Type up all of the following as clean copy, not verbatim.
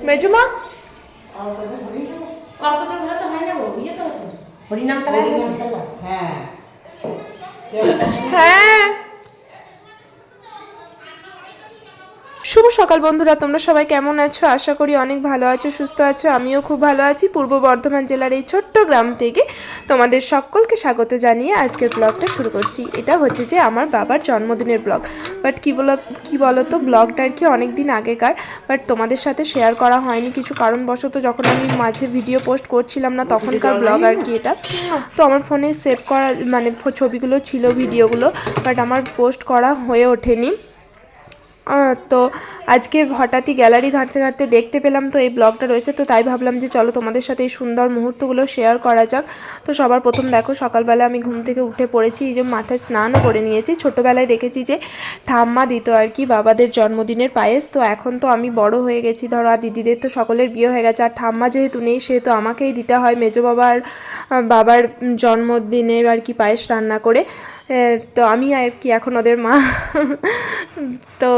মেজমা হ্যাঁ। শুভ সকাল বন্ধুরা, তোমরা সবাই কেমন আছো? আশা করি অনেক ভালো আছো, সুস্থ আছো। আমিও খুব ভালো আছি। পূর্ব বর্ধমান জেলার এই ছোট্ট গ্রাম থেকে তোমাদের সকলকে স্বাগত জানিয়ে আজকের ব্লগটা শুরু করছি। এটা হচ্ছে যে আমার বাবার জন্মদিনের ব্লগ। বাট কি বলো তো, ব্লগটা আর কি অনেক দিন আগেকার, বাট তোমাদের সাথে শেয়ার করা হয়নি কিছু কারণবশত। যখন আমি মাঝে ভিডিও পোস্ট করছিলাম না তখনকার ব্লগ আর কি এটা। তো আমার ফোনে সেভ করা মানে ছবিগুলো ছিল, ভিডিওগুলো, বাট আমার পোস্ট করা হয়ে ওঠেনি। তো আজকে হঠাৎই গ্যালারি ঘাঁটতে ঘাঁটতে দেখতে পেলাম তো এই ব্লগটা রয়েছে, তো তাই ভাবলাম যে চলো তোমাদের সাথে এই সুন্দর মুহূর্তগুলো শেয়ার করা যাক। তো সবার প্রথম দেখো, সকালবেলা আমি ঘুম থেকে উঠে পড়েছি, এই যে মাথায় স্নানও করে নিয়েছি। ছোটোবেলায় দেখেছি যে ঠাম্মা দিত আর কি বাবাদের জন্মদিনের পায়েস। তো এখন তো আমি বড় হয়ে গেছি ধরো, আর দিদিদের তো সকলের বিয়ে হয়ে গেছে, আর ঠাম্মা যেহেতু নেই সেহেতু আমাকেই দিতে হয় মেজো বাবার জন্মদিনের আর কি পায়েস রান্না করে। তো আমি আর কি এখন ওদের মা। তো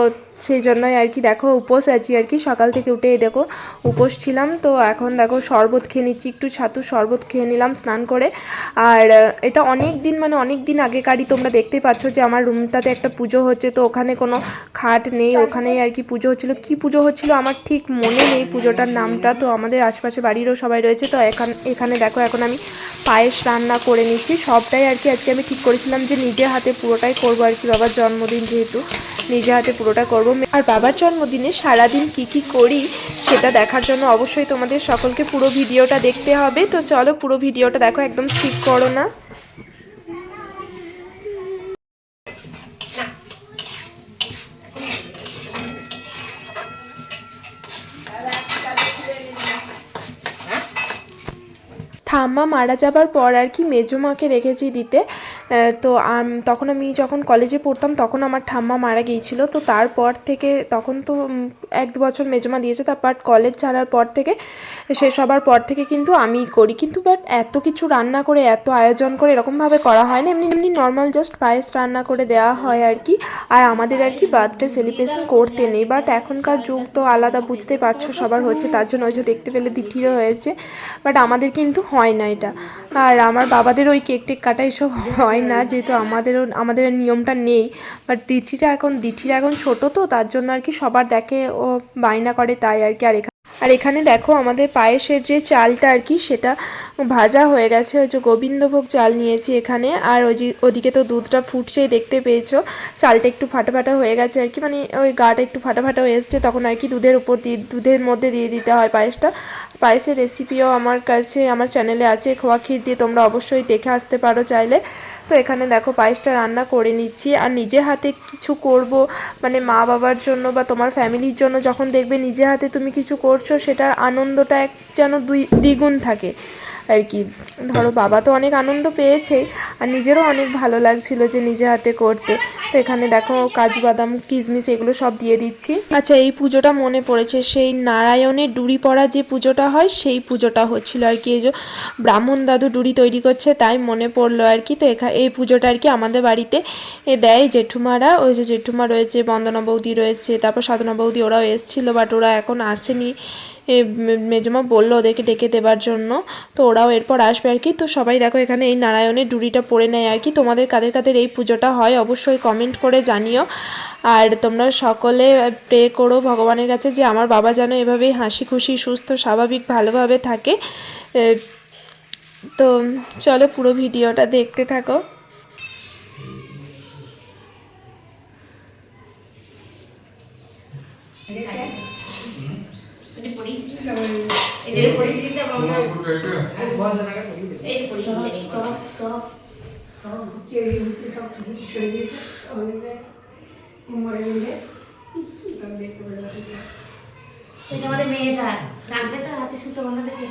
সেই জন্যই আর কি দেখো উপোস আছি আর কি, সকাল থেকে উঠেই দেখো উপোস ছিলাম। তো এখন দেখো শরবত খেয়ে নিচ্ছি, একটু ছাতু শরবত খেয়ে নিলাম স্নান করে। আর এটা অনেক দিন আগেকারই, তোমরা দেখতেই পাচ্ছ যে আমার রুমটাতে একটা পুজো হচ্ছে। তো ওখানে কোনো খাট নেই, ওখানেই আর কি পুজো হচ্ছিলো। কী পুজো হচ্ছিলো আমার ঠিক মনে নেই পুজোটার নামটা। তো আমাদের আশেপাশে বাড়িরও সবাই রয়েছে। তো এখানে দেখো এখন আমি পায়েস রান্না করে নিচ্ছি। সবটাই আর কি আজকে আমি ঠিক করেছিলাম যে নিজে হাতে পুরোটাই করবো আর কি, বাবার জন্মদিন যেহেতু নিজে হাতে পুরোটা করবো। আর বাবার জন্মদিনে সারাদিন কি করি সেটা দেখার জন্য অবশ্যই তোমাদের সকলকে পুরো ভিডিওটা দেখতে হবে। তো চলো পুরো ভিডিওটা দেখো, একদম স্কিপ করো না। ঠাম্মা মারা যাবার পর আর কি মেজো মাকে রেখেছি দিতে। তো তখন আমি যখন কলেজে পড়তাম তখন আমার ঠাম্মা মারা গিয়েছিলো। তো তারপর থেকে তখন তো 1-2 বছর মেজমা দিয়েছে, তারপর কলেজ ছাড়ার পর থেকে শেষ হবার পর থেকে কিন্তু আমি করি। কিন্তু বাট এত কিছু রান্না করে এত আয়োজন করে এরকমভাবে করা হয় না, এমনি নর্মাল জাস্ট পায়েস রান্না করে দেওয়া হয় আর কি। আর আমাদের আর কি বার্থডে সেলিব্রেশন করতে নেই, বাট এখনকার যুগ তো আলাদা, বুঝতে পারছো, সবার হচ্ছে, তার জন্য ওই যে দেখতে পেলে দিঠিরও হয়েছে, বাট আমাদের কিন্তু হয় না এটা। আর আমার বাবাদের ওই কেক টেক কাটা এসব হয় না, যেহেতু আমাদের নিয়মটা নেই। বাট দিঠিরা এখন ছোটো, তো তার জন্য আর কি সবার দেখে ও বায়না করে, তাই আর কি। আর এখানে দেখো আমাদের পায়েসের যে চালটা আর কি সেটা ভাজা হয়ে গেছে, ওই যে গোবিন্দভোগ চাল নিয়েছি এখানে। আর ওদিকে তো দুধটা ফুটছেই, দেখতে পেয়েছো চালটা একটু ফাটা ফাটা হয়ে গেছে আর কি, মানে ওই গাটা একটু ফাটা ফাটা হয়ে এসছে, তখন আর কি দুধের মধ্যে দিয়ে দিতে হয় পায়েসটা। পায়েসের রেসিপিও আমার কাছে আমার চ্যানেলে আছে, খোয়া ক্ষীর দিয়ে, তোমরা অবশ্যই দেখে আসতে পারো চাইলে। তো এখানে দেখো পায়েসটা রান্না করে নিচ্ছি। আর নিজে হাতে কিছু করব মানে মা বাবার জন্য বা তোমার ফ্যামিলির জন্য, যখন দেখবে নিজে হাতে তুমি কিছু করছো সেটার আনন্দটা যেন দ্বিগুণ থাকে আর কি। ধরো বাবা তো অনেক আনন্দ পেয়েছেই, আর নিজেরও অনেক ভালো লাগছিল যে নিজে হাতে করতে। তো এখানে দেখো কাজু বাদাম কিশমিশ এগুলো সব দিয়ে দিচ্ছি। আচ্ছা, এই পুজোটা মনে পড়েছে, সেই নারায়ণের ডুরি পড়া যে পুজোটা হয় সেই পুজোটা হচ্ছিল আর কি। এই যে ব্রাহ্মণ দাদু ডুরি তৈরি করছে তাই মনে পড়লো আর কি। তো এই পুজোটা আর কি আমাদের বাড়িতে দেয় জেঠুমারা, ওই যে জেঠুমা রয়েছে, বন্দনা বৌদি রয়েছে, তারপর সাধনা বৌদি, ওরাও এসেছিলো, বাট ওরা এখন আসেনি। মেজমা বললো ওদেরকে ডেকে দেবার জন্য, তো ওরাও এরপর আসবে আর কি। তো সবাই দেখো এখানে এই নারায়ণের ডুরিটা পড়ে নেয় আর কি। তোমাদের কাদের কাদের এই পুজোটা হয় অবশ্যই কমেন্ট করে জানিও। আর তোমরা সকলে প্রে করো ভগবানের কাছে যে আমার বাবা যেন এভাবেই হাসি খুশি সুস্থ স্বাভাবিক ভালোভাবে থাকে। তো চলো পুরো ভিডিওটা দেখতে থাকো। এটা আমাদের মেয়েটা রাখবে তো হাতে সুতো বাঁধা থেকে।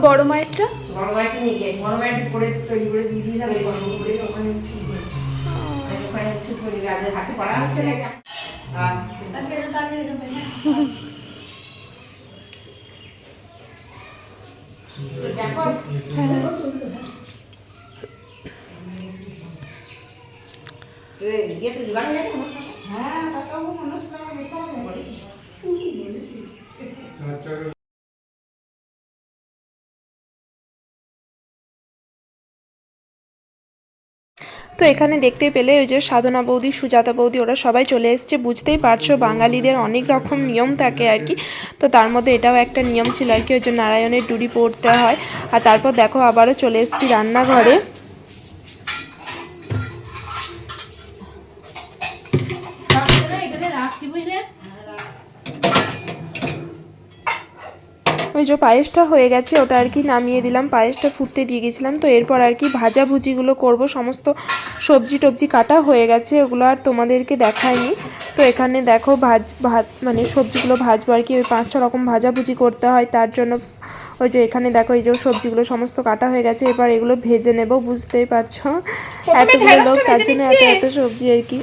বড় মায়েরটা বড় মাইটি নিয়ে গেছে, বড় মাইটি করে তৈরি করে দিয়ে দিয়েছিলাম, গরম করে ওখানে ওখানে ঠিক করে রাজে হাতে পড়া হচ্ছে না। আর দেখো ये तो जुगाड़ है ना मस्त। हां काका वो मनोज का बेटा है बड़ी তো এখানে দেখতে পেলে ওই যে সাধনা বৌদি, সুজাতা বৌদি, ওরা সবাই চলে এসছে। বুঝতেই পারছো বাঙালিদের অনেক রকম নিয়ম থাকে আর কি, তো তার মধ্যে এটাও একটা নিয়ম ছিল আর কি, ওই যে নারায়ণের ডুরি পড়তে হয়। আর তারপর দেখো আবারও চলে এসেছি রান্নাঘরে। ওই যে পায়েসটা হয়ে গেছে, ওটা আর কি নামিয়ে দিলাম, পায়েসটা ফুটতে দিয়ে গেছিলাম। তো এরপর আর কি ভাজাভুজিগুলো করব, সমস্ত সবজি টবজি কাটা হয়ে গেছে, ওগুলো আর তোমাদেরকে দেখায়নি। তো এখানে দেখো ভাত মানে সবজিগুলো ভাজবো আর কি, ওই 5-6 রকম ভাজাভুজি করতে হয়, তার জন্য ওই যে এখানে দেখো এই যে সবজিগুলো সমস্ত কাটা হয়ে গেছে, এবার এগুলো ভেজে নেব। বুঝতেই পারছো এতগুলো লোক, তার জন্য এত এত সবজি আর কি।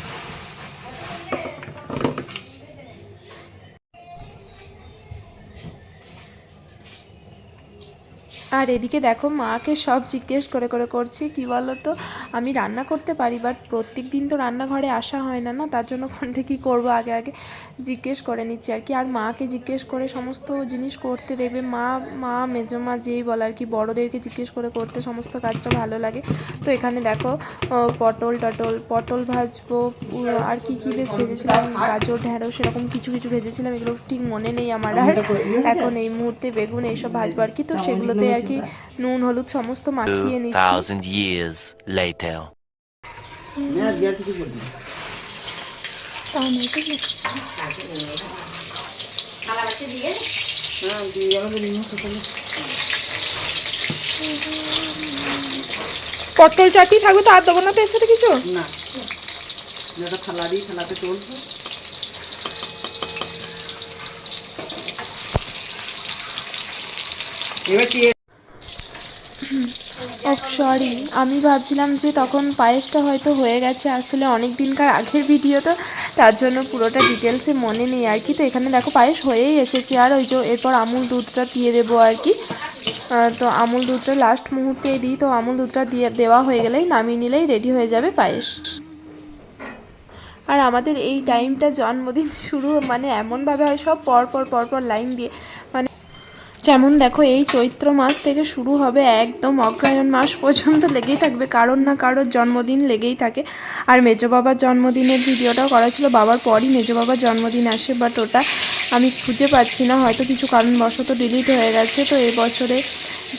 আর এদিকে দেখো মাকে সব জিজ্ঞেস করে করে করছি, কি বলো তো, আমি রান্না করতে পারি বাট প্রত্যেক দিন তো রান্নাঘরে আসা হয় না, তার জন্য কোনটা কী করবো আগে আগে জিজ্ঞেস করে নিচ্ছি আর কি। আর মাকে জিজ্ঞেস করে সমস্ত জিনিস করতে দেবে মা মেজো মা যেই বলে আর কি, বড়োদেরকে জিজ্ঞেস করে করতে সমস্ত কাজটা ভালো লাগে। তো এখানে দেখো পটল ভাজবো, আর কি বেশ ভেজেছিলাম, গাজর ঢ্যাঁড়স সেরকম কিছু কিছু ভেজেছিলাম, এগুলো ঠিক মনে নেই আমার। আর এখন এই মুহূর্তে বেগুন এইসব ভাজবো আর কি, তো সেগুলোতে আর কি নুন হলুদ সমস্ত মাখিয়ে নিচ্ছি। 2000 years later. পটল চাটি থাকবে তো আর দেবো না তো এর সাথে কিছু না, যেটা থালা দিই থালাতে চলছে। এবার কি সরি, আমি ভাবছিলাম যে তখন পায়েসটা হয়তো হয়ে গেছে, আসলে অনেক দিনকার আগের ভিডিও তো, তার জন্য পুরোটা ডিটেলসে মনে নেই আর কি। তো এখানে দেখো পায়েস হয়েই এসেছে, আর ওই যে এরপর আমুল দুধটা দিয়ে দেবো আর কি। তো আমুল দুধটা লাস্ট মুহূর্তে দিই, তো আমুল দুধটা দেওয়া হয়ে গেলেই নামিয়ে নিলেই রেডি হয়ে যাবে পায়েস। আর আমাদের এই টাইমটা জন্মদিন শুরু মানে এমনভাবে হয়, সব পরপর লাইন দিয়ে, মানে যেমন দেখো এই চৈত্র মাস থেকে শুরু হবে, একদম অগ্রহায়ণ মাস পর্যন্ত লেগেই থাকবে, কারোর না কারোর জন্মদিন লেগেই থাকে। আর মেজো বাবার জন্মদিনের ভিডিওটাও করা ছিল, বাবার পরই মেজো বাবার জন্মদিন আসে, বাট ওটা আমি খুঁজে পাচ্ছি না, হয়তো কিছু কারণবশত ডিলিট হয়ে গেছে। তো এই বছরে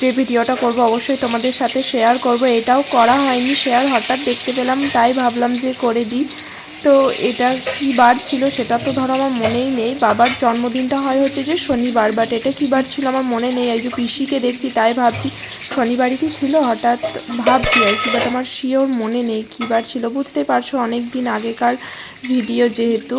যে ভিডিওটা করব অবশ্যই তোমাদের সাথে শেয়ার করব, এটাও করা হয়নি শেয়ার, হঠাৎ দেখতে পেলাম তাই ভাবলাম যে করে দিই। তো এটা কী বার ছিল সেটা তো ধরো আমার মনেই নেই, বাবার জন্মদিনটা হয় হচ্ছে যে শনিবার, বাট এটা কী বার ছিল আমার মনে নেই। এই যে পিসিকে দেখছি তাই ভাবছি শনিবারই কি ছিল, হঠাৎ ভাবছি আর কি, বাট আমার শিওর মনে নেই কী বার ছিল। বুঝতে পারছো অনেক দিন আগেকার ভিডিও যেহেতু।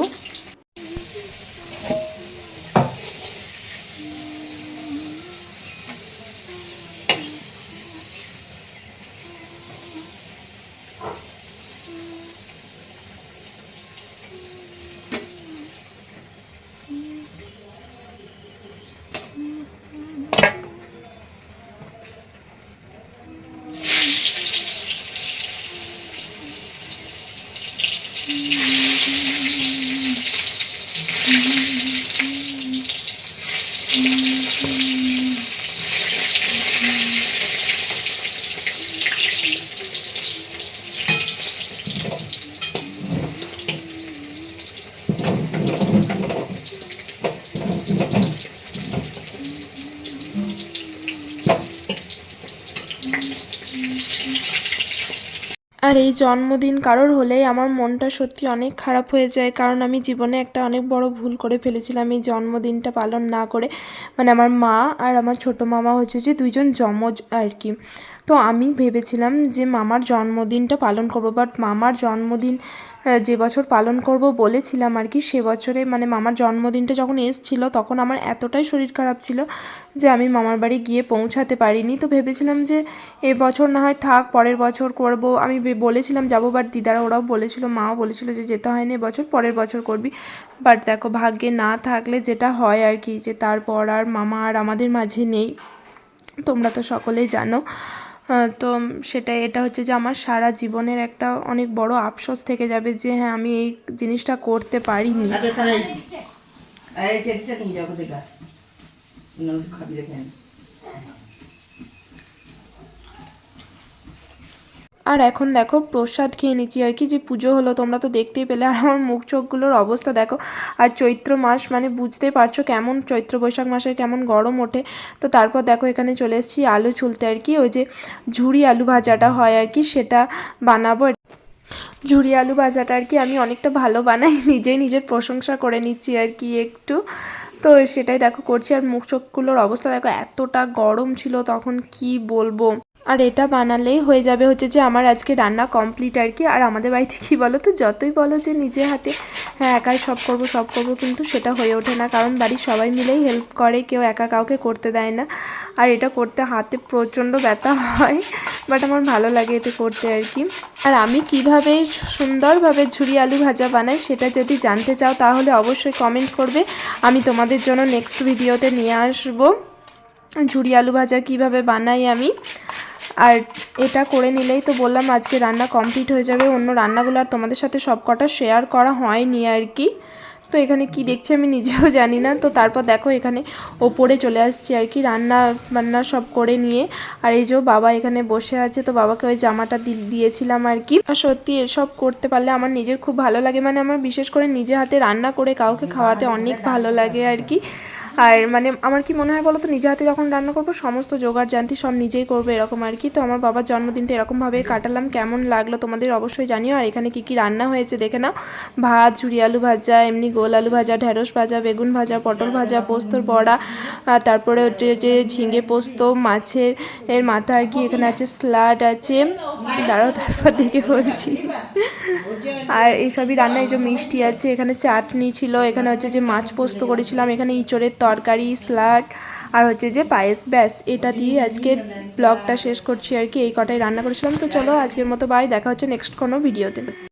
আর এই জন্মদিন কারোর হলেই আমার মনটা সত্যি অনেক খারাপ হয়ে যায়, কারণ আমি জীবনে একটা অনেক বড় ভুল করে ফেলেছিলাম এই জন্মদিনটা পালন না করে। মানে আমার মা আর আমার ছোটো মামা হচ্ছে যে দুইজন যমজ আর কি। তো তো আমি ভেবেছিলাম যে মামার জন্মদিনটা পালন করব, বাট মামার জন্মদিন যে বছর পালন করব বলেছিলাম আর কি, সে বছরে মানে মামার জন্মদিনটা যখন এসেছিলো তখন আমার এতটাই শরীর খারাপ ছিল যে আমি মামার বাড়ি গিয়ে পৌঁছাতে পারিনি। তো ভেবেছিলাম যে এবছর না হয় থাক, পরের বছর করব। আমি বলেছিলাম যাবো, বাট দিদারা ওরাও বলেছিল, মাও বলেছিল যে যেতে হয়নি এবছর, পরের বছর করবি। বাট দেখো ভাগ্যে না থাকলে যেটা হয় আর কি, যে তারপর আর মামা আর আমাদের মাঝে নেই, তোমরা তো সকলেই জানো। তো সেটাই, এটা হচ্ছে যে আমার সারা জীবনের একটা অনেক বড় আফসোস থেকে যাবে যে হ্যাঁ আমি এই জিনিসটা করতে পারিনি। আচ্ছা স্যার এই চেটটা নিয়ে যাবো দেখা খাবি দেখেন। আর এখন দেখো প্রসাদ খেয়ে নিচ্ছি আর কি, যে পুজো হলো তোমরা তো দেখতেই পেলে। আর আমার মুখ চোখগুলোর অবস্থা দেখো। আর চৈত্র মাস মানে বুঝতেই পারছো কেমন চৈত্র বৈশাখ মাসের কেমন গরম ওঠে। তো তারপর দেখো এখানে চলে এসেছি আলু ছুলতে আর কি, ওই যে ঝুরি আলু ভাজাটা হয় আর কি সেটা বানাবো। ঝুরি আলু ভাজাটা আর কি আমি অনেকটা ভালো বানাই, নিজেই নিজের প্রশংসা করে নিচ্ছি আর কি একটু। তো সেটাই দেখো করছি। আর মুখ চোখগুলোর অবস্থা দেখো, এতটা গরম ছিল তখন কি বলবো। আর এটা বানালেই হয়ে যাবে হচ্ছে যে আমার আজকে রান্না কমপ্লিট আর কি। আর আমাদের বাড়িতে কী বলো তো, যতই বলো যে নিজে হাতে হ্যাঁ একাই সব করবো কিন্তু সেটা হয়ে ওঠে না, কারণ বাড়ির সবাই মিলেই হেল্প করে, কেউ একা কাউকে করতে দেয় না। আর এটা করতে হাতে প্রচণ্ড ব্যথা হয়, বাট আমার ভালো লাগে এতে করতে আর কি। আর আমি কিভাবে সুন্দরভাবে ঝুরি আলু ভাজা বানাই সেটা যদি জানতে চাও তাহলে অবশ্যই কমেন্ট করবে, আমি তোমাদের জন্য নেক্সট ভিডিওতে নিয়ে আসবো ঝুরি আলু ভাজা কিভাবে বানাই আমি। আর এটা করে নিলেই তো বললাম আজকে রান্না কমপ্লিট হয়ে যাবে। অন্য রান্নাগুলো আর তোমাদের সাথে সব কটা শেয়ার করা হয়নি আর কি। তো এখানে কি দেখছি আমি নিজেও জানি না। তো তারপর দেখো এখানে ওপরে চলে আসছি আর কি বান্না সব করে নিয়ে। আর এই যে বাবা এখানে বসে আছে, তো বাবাকে ওই জামাটা দিয়েছিলাম আর কি। আর সত্যি এসব করতে পারলে আমার নিজের খুব ভালো লাগে, মানে আমার বিশেষ করে নিজে হাতে রান্না করে কাউকে খাওয়াতে অনেক ভালো লাগে আর কি। আর মানে আমার কি মনে হয় বলো তো, নিজে হাতে যখন রান্না করবো সমস্ত জোগাড় জানতি সব নিজেই করবো এরকম আর কি। তো আমার বাবার জন্মদিনটা এরকমভাবে কাটালাম, কেমন লাগলো তোমাদের অবশ্যই জানিও। আর এখানে কি কি রান্না হয়েছে দেখে নাও, ভাত, ঝুরি আলু ভাজা, এমনি গোল আলু ভাজা, ঢেঁড়স ভাজা, বেগুন ভাজা, পটল ভাজা, পোস্তর বড়া, তারপরে হচ্ছে যে ঝিঙে পোস্ত, মাছের মাথা আর কি। এখানে আছে স্যালাড আছে, দাঁড়াও তারপর দেখে বলছি। আর এইসবই রান্না, এই যে মিষ্টি আছে, এখানে চাটনি ছিল, এখানে হচ্ছে যে মাছ পোস্ত করেছিলাম, এখানে ইঁচড়ের তরকারি, স্যালাড আর হচ্ছে যে পায়েস। ব্যাস এটা দিয়ে আজকের ব্লগটা শেষ করছি আর কি। এই কটাই রান্না করেছিলাম। তো চলো আজকের মতো বাই, দেখা হচ্ছে নেক্সট কোনো ভিডিওতে।